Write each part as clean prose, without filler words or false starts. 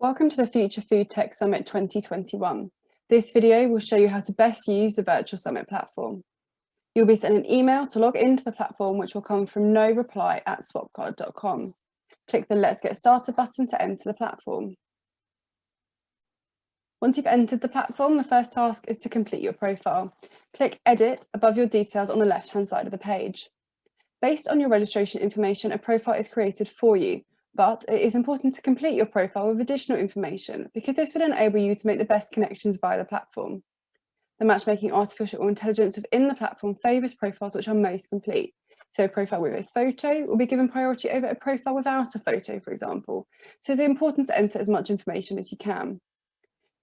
Welcome to the Future Food Tech Summit 2021. This video will show you how to best use the virtual summit platform. You'll be sent an email to log into the platform, which will come from noreply@swapcard.com. Click the Let's Get Started button to enter the platform. Once you've entered the platform, the first task is to complete your profile. Click Edit above your details on the left-hand side of the page. Based on your registration information, a profile is created for you, but it is important to complete your profile with additional information because this will enable you to make the best connections via the platform. The matchmaking artificial intelligence within the platform favours profiles which are most complete. So a profile with a photo will be given priority over a profile without a photo, for example. So it's important to enter as much information as you can.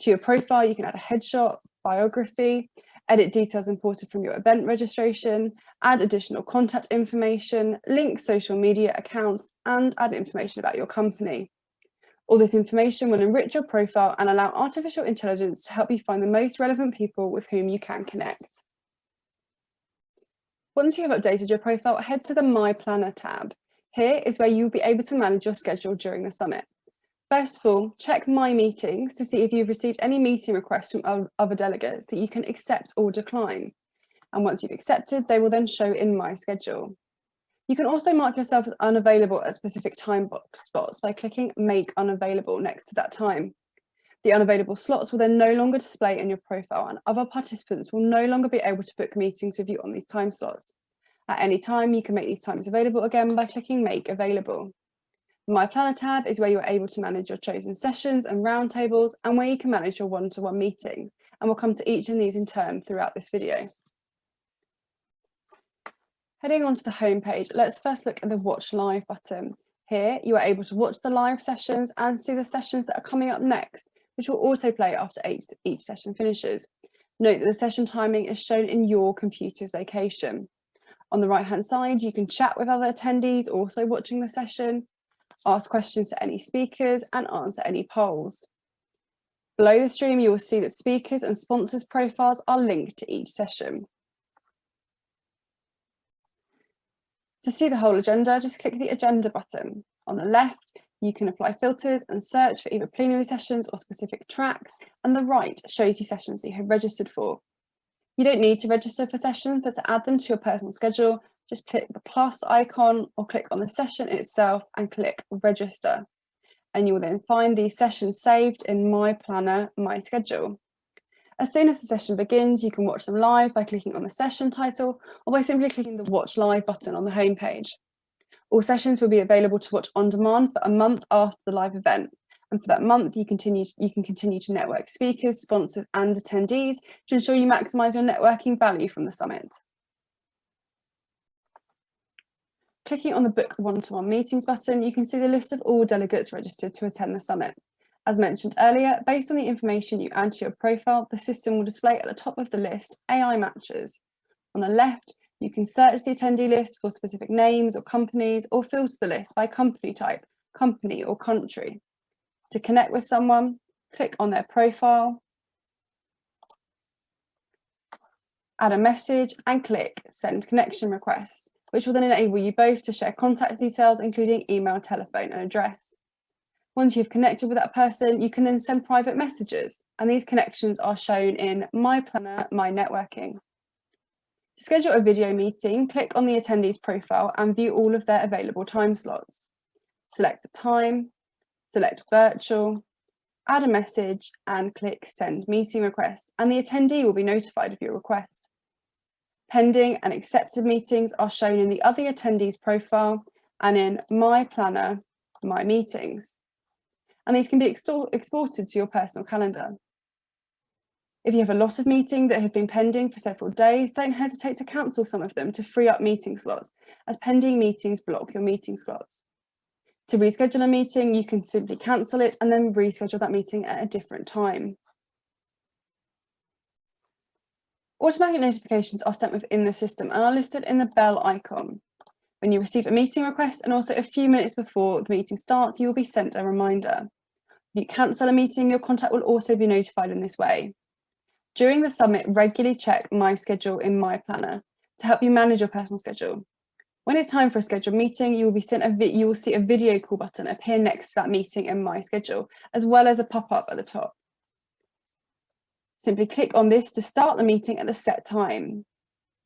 To your profile, you can add a headshot, biography, edit details imported from your event registration, add additional contact information, link social media accounts, and add information about your company. All this information will enrich your profile and allow artificial intelligence to help you find the most relevant people with whom you can connect. Once you have updated your profile, head to the My Planner tab. Here is where you will be able to manage your schedule during the summit. First of all, check My Meetings to see if you've received any meeting requests from other delegates that you can accept or decline. And once you've accepted, they will then show in My Schedule. You can also mark yourself as unavailable at specific time spots by clicking Make Unavailable next to that time. The unavailable slots will then no longer display in your profile, and other participants will no longer be able to book meetings with you on these time slots. At any time, you can make these times available again by clicking Make Available. The My Planner tab is where you're able to manage your chosen sessions and roundtables, and where you can manage your one-to-one meetings, and we'll come to each of these in turn throughout this video. Heading onto the home page, let's first look at the Watch Live button. Here, you are able to watch the live sessions and see the sessions that are coming up next, which will autoplay after each session finishes. Note that the session timing is shown in your computer's location. On the right-hand side, you can chat with other attendees also watching the session, ask questions to any speakers, and answer any polls. Below the stream, you will see that speakers and sponsors' profiles are linked to each session. To see the whole agenda, just click the Agenda button. On the left, you can apply filters and search for either plenary sessions or specific tracks, and the right shows you sessions that you have registered for. You don't need to register for sessions, but to add them to your personal schedule, just click the plus icon or click on the session itself and click Register. And you will then find these sessions saved in My Planner, My Schedule. As soon as the session begins, you can watch them live by clicking on the session title or by simply clicking the Watch Live button on the home page. All sessions will be available to watch on demand for a month after the live event. And for that month, you can continue to network speakers, sponsors, and attendees to ensure you maximise your networking value from the summit. Clicking on the Book One-to-One Meetings button, you can see the list of all delegates registered to attend the summit. As mentioned earlier, based on the information you add to your profile, the system will display at the top of the list AI matches. On the left, you can search the attendee list for specific names or companies, or filter the list by company type, company, or country. To connect with someone, click on their profile, add a message, and click Send Connection Request, which will then enable you both to share contact details, including email, telephone, and address. Once you've connected with that person, you can then send private messages, and these connections are shown in My Planner, My Networking. To schedule a video meeting, click on the attendee's profile and view all of their available time slots. Select a time, select Virtual, add a message, and click Send Meeting Request, and the attendee will be notified of your request. Pending and accepted meetings are shown in the other attendee's profile and in My Planner, My Meetings. And these can be exported to your personal calendar. If you have a lot of meetings that have been pending for several days, don't hesitate to cancel some of them to free up meeting slots, as pending meetings block your meeting slots. To reschedule a meeting, you can simply cancel it and then reschedule that meeting at a different time. Automatic notifications are sent within the system and are listed in the bell icon. When you receive a meeting request and also a few minutes before the meeting starts, you will be sent a reminder. If you cancel a meeting, your contact will also be notified in this way. During the summit, regularly check My Schedule in My Planner to help you manage your personal schedule. When it's time for a scheduled meeting, you will see a video call button appear next to that meeting in My Schedule, as well as a pop-up at the top. Simply click on this to start the meeting at the set time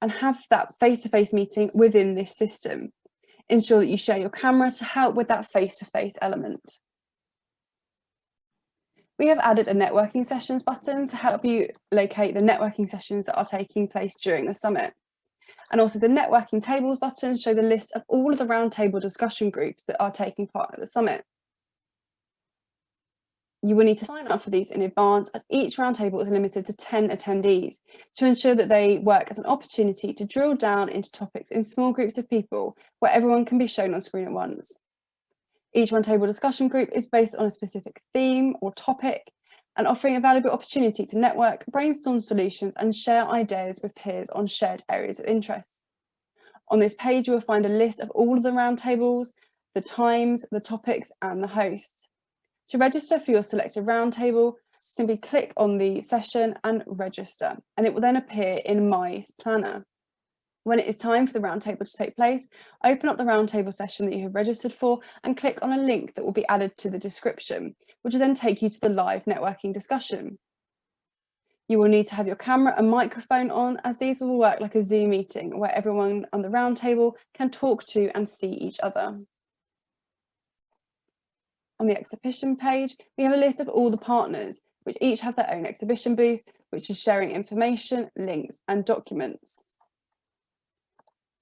and have that face-to-face meeting within this system. Ensure that you share your camera to help with that face-to-face element. We have added a networking sessions button to help you locate the networking sessions that are taking place during the summit. And also the networking tables button shows the list of all of the roundtable discussion groups that are taking part at the summit. You will need to sign up for these in advance, as each roundtable is limited to 10 attendees to ensure that they work as an opportunity to drill down into topics in small groups of people where everyone can be shown on screen at once. Each roundtable discussion group is based on a specific theme or topic and offering a valuable opportunity to network, brainstorm solutions and share ideas with peers on shared areas of interest. On this page, you will find a list of all of the roundtables, the times, the topics and the hosts. To register for your selected roundtable, simply click on the session and register, and it will then appear in My Planner. When it is time for the roundtable to take place, open up the roundtable session that you have registered for and click on a link that will be added to the description, which will then take you to the live networking discussion. You will need to have your camera and microphone on, as these will work like a Zoom meeting where everyone on the roundtable can talk to and see each other. On the exhibition page, we have a list of all the partners, which each have their own exhibition booth, which is sharing information, links and documents.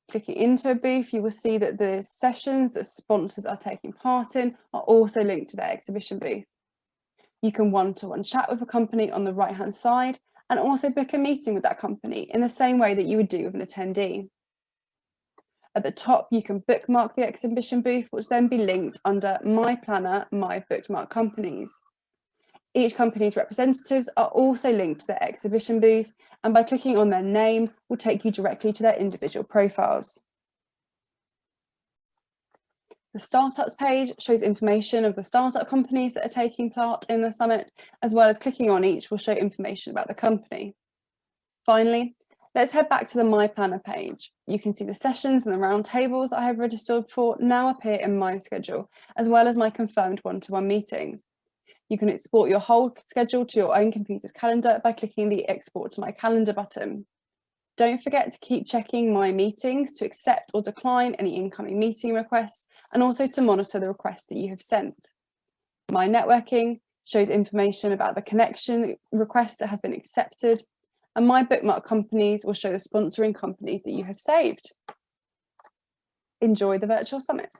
Clicking into a booth, you will see that the sessions that sponsors are taking part in are also linked to their exhibition booth. You can one-to-one chat with a company on the right-hand side and also book a meeting with that company in the same way that you would do with an attendee. At the top, you can bookmark the exhibition booth, which then be linked under My Planner, My Bookmark Companies. Each company's representatives are also linked to their exhibition booths, and by clicking on their name will take you directly to their individual profiles. The Startups page shows information of the startup companies that are taking part in the summit, as well as clicking on each will show information about the company. Finally, let's head back to the My Planner page. You can see the sessions and the round tables that I have registered for now appear in my schedule, as well as my confirmed one-to-one meetings. You can export your whole schedule to your own computer's calendar by clicking the Export to My Calendar button. Don't forget to keep checking My Meetings to accept or decline any incoming meeting requests, and also to monitor the requests that you have sent. My Networking shows information about the connection requests that have been accepted, and My Bookmark Companies will show the sponsoring companies that you have saved. Enjoy the virtual summit.